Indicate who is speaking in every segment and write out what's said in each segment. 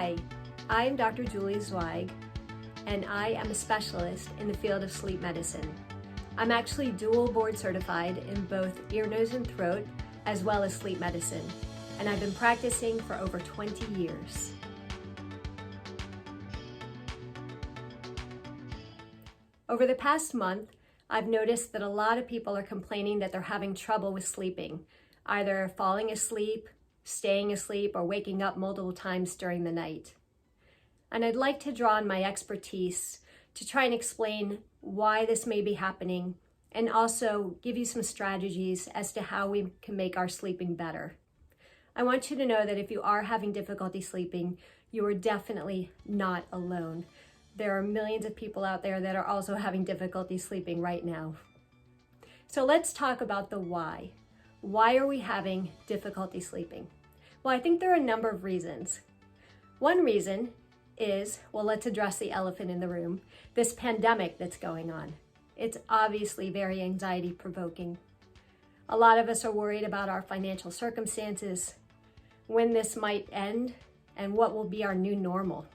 Speaker 1: Hi, I'm Dr. Julie Zweig, and I am a specialist in the field of sleep medicine. I'm actually dual board certified in both ear, nose, and throat, as well as sleep medicine, and I've been practicing for over 20 years. Over the past month, I've noticed that a lot of people are complaining that they're having trouble with sleeping, either falling asleep, staying asleep, or waking up multiple times during the night. And I'd like to draw on my expertise to try and explain why this may be happening, and also give you some strategies as to how we can make our sleeping better. I want you to know that if you are having difficulty sleeping, you are definitely not alone. There are millions of people out there that are also having difficulty sleeping right now. So let's talk about the why. Why are we having difficulty sleeping? Well, I think there are a number of reasons. One reason is, well, let's address the elephant in the room, this pandemic that's going on. It's obviously very anxiety provoking. A lot of us are worried about our financial circumstances, when this might end, and what will be our new normal.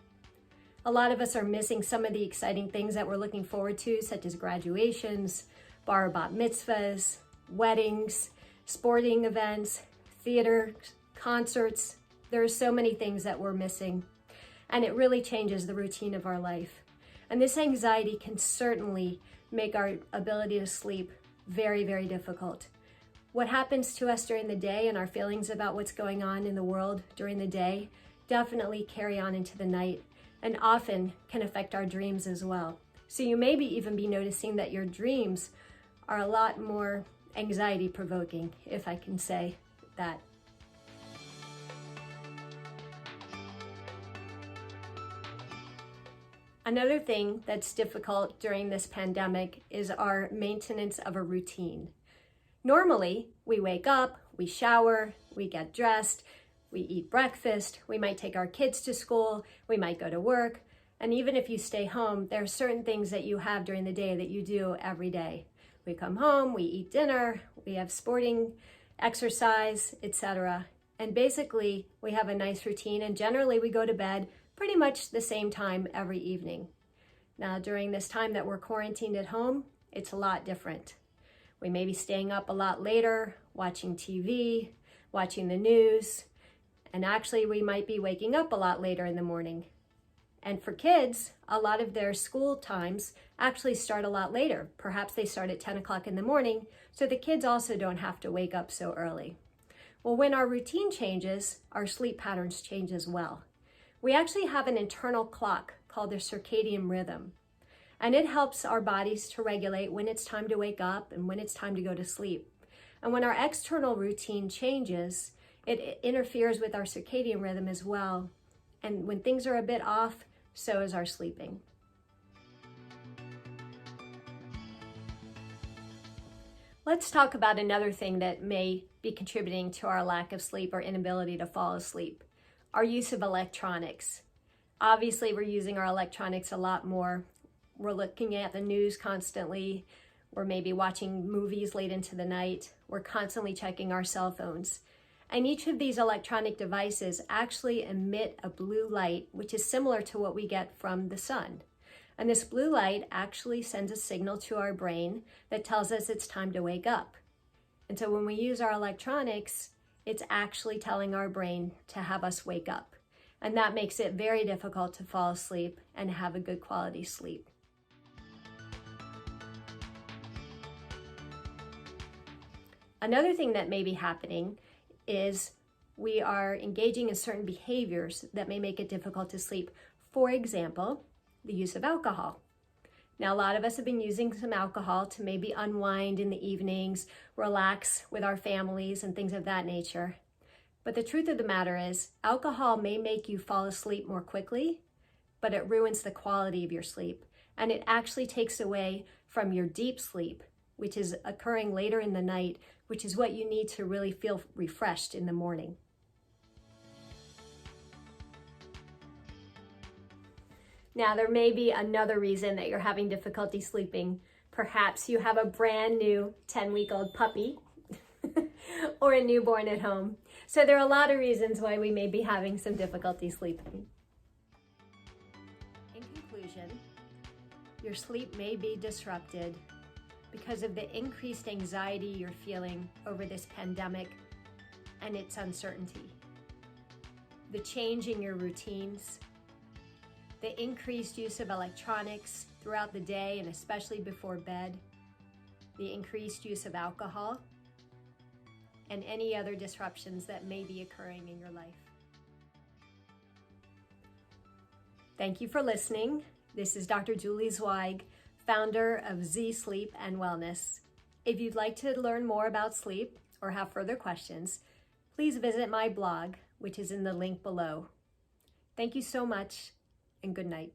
Speaker 1: A lot of us are missing some of the exciting things that we're looking forward to, such as graduations, bar bat mitzvahs, weddings, sporting events, theater, concerts. There are so many things that we're missing, and it really changes the routine of our life. And this anxiety can certainly make our ability to sleep very, very difficult. What happens to us during the day and our feelings about what's going on in the world during the day definitely carry on into the night, and often can affect our dreams as well. So you may even be noticing that your dreams are a lot more anxiety provoking, if I can say that. Another thing that's difficult during this pandemic is our maintenance of a routine. Normally, we wake up, we shower, we get dressed, we eat breakfast, we might take our kids to school, we might go to work, and even if you stay home, there are certain things that you have during the day that you do every day. We come home, we eat dinner, we have sporting, exercise, etc. And basically, we have a nice routine, and generally we go to bed pretty much the same time every evening. Now, during this time that we're quarantined at home, it's a lot different. We may be staying up a lot later, watching TV, watching the news, and actually we might be waking up a lot later in the morning. And for kids, a lot of their school times actually start a lot later. Perhaps they start at 10 o'clock in the morning, so the kids also don't have to wake up so early. Well, when our routine changes, our sleep patterns change as well. We actually have an internal clock called the circadian rhythm, and it helps our bodies to regulate when it's time to wake up and when it's time to go to sleep. And when our external routine changes, it interferes with our circadian rhythm as well. And when things are a bit off, so is our sleeping. Let's talk about another thing that may be contributing to our lack of sleep or inability to fall asleep: our use of electronics. Obviously, we're using our electronics a lot more. We're looking at the news constantly. We're maybe watching movies late into the night. We're constantly checking our cell phones. And each of these electronic devices actually emit a blue light, which is similar to what we get from the sun. And this blue light actually sends a signal to our brain that tells us it's time to wake up. And so when we use our electronics, it's actually telling our brain to have us wake up. And that makes it very difficult to fall asleep and have a good quality sleep. Another thing that may be happening is we are engaging in certain behaviors that may make it difficult to sleep. For example, the use of alcohol. Now, a lot of us have been using some alcohol to maybe unwind in the evenings, relax with our families and things of that nature. But the truth of the matter is, alcohol may make you fall asleep more quickly, but it ruins the quality of your sleep. And it actually takes away from your deep sleep, which is occurring later in the night, which is what you need to really feel refreshed in the morning. Now, there may be another reason that you're having difficulty sleeping. Perhaps you have a brand new 10-week-old puppy or a newborn at home. So there are a lot of reasons why we may be having some difficulty sleeping. Your sleep may be disrupted because of the increased anxiety you're feeling over this pandemic and its uncertainty. The change in your routines, the increased use of electronics throughout the day and especially before bed, the increased use of alcohol, and any other disruptions that may be occurring in your life. Thank you for listening. This is Dr. Julie Zweig, founder of Z Sleep and Wellness. If you'd like to learn more about sleep or have further questions, please visit my blog, which is in the link below. Thank you so much, and good night.